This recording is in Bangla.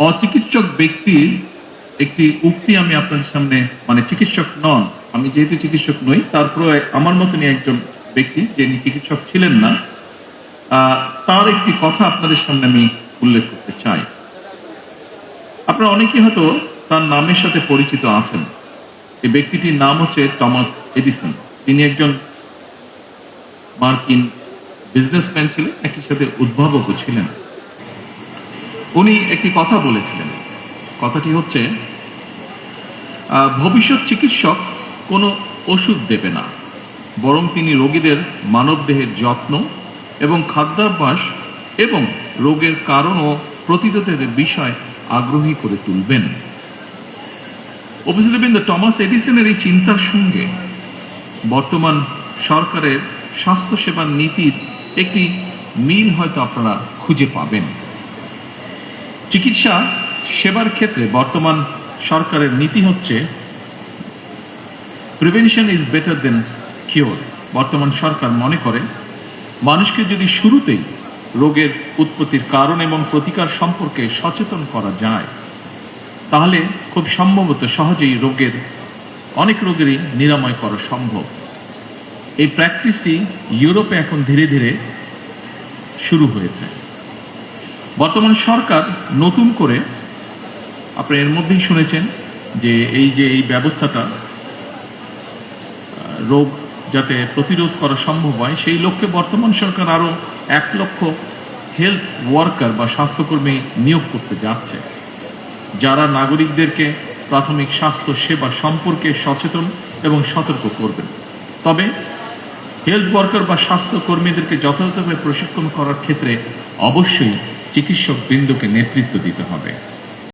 অচিকিৎসক ব্যক্তির একটি উক্তি আমি আপনাদের সামনে, মানে চিকিৎসক নন, আমি যেহেতু চিকিৎসক নই, তারপরে আমার মতনই একজন ব্যক্তি যিনি চিকিৎসক ছিলেন না, তার একটি কথা আপনাদের সামনে আমি উল্লেখ করতে চাই। আপনারা অনেকেই হয়তো তার নামের সাথে পরিচিত আছেন। এই ব্যক্তিটির নাম হচ্ছে টমাস এডিসন। তিনি একজন মার্কিন বিজনেসম্যান ছিলেন, একই সাথে উদ্ভাবকও ছিলেন। উনি একটি কথা বলেছিলেন। কথাটি হচ্ছে, ভবিষ্যৎ চিকিৎসক কোনো ওষুধ দেবে না, বরং তিনি রোগীদের মানবদেহের যত্ন এবং খাদ্যাভ্যাস এবং রোগের কারণ ও প্রতিরোধের বিষয় আগ্রহী করে তুলবেন। উপস্থিতবৃন্দ, টমাস এডিসনের এই চিন্তার সঙ্গে বর্তমান সরকারের স্বাস্থ্যসেবার নীতির একটি মিল হয়তো আপনারা খুঁজে পাবেন। চিকিৎসা সেবার ক্ষেত্রে বর্তমান সরকারের নীতি হচ্ছে prevention is better then cure. বর্তমান সরকার মনে করে মানুষকে যদি শুরুতেই রোগের উৎপত্তির কারণ এবং প্রতিকার সম্পর্কে সচেতন করা যায়, তাহলে খুব সম্ভবত সহজেই অনেক রোগেরই নিরাময় করা সম্ভব। এই প্র্যাকটিসটি ইউরোপে এখন ধীরে ধীরে শুরু হয়েছে। বর্তমান সরকার নতুন করে, আপনারা এর মধ্যেই শুনেছেন যে এই ব্যবস্থাটা রোগ যাতে প্রতিরোধ করা সম্ভব হয়, সেই লক্ষ্যে বর্তমান সরকার আরো 1 লক্ষ হেলথ ওয়ার্কার বা স্বাস্থ্যকর্মী নিয়োগ করতে যাচ্ছে, যারা নাগরিকদেরকে প্রাথমিক স্বাস্থ্য সেবা সম্পর্কে সচেতন এবং সতর্ক করবেন। তবে হেলথ ওয়ার্কার বা স্বাস্থ্যকর্মীদেরকে যথাযথভাবে প্রশিক্ষণ করার ক্ষেত্রে অবশ্যই চিকিৎসক বৃন্দকে নেতৃত্ব দিতে হবে।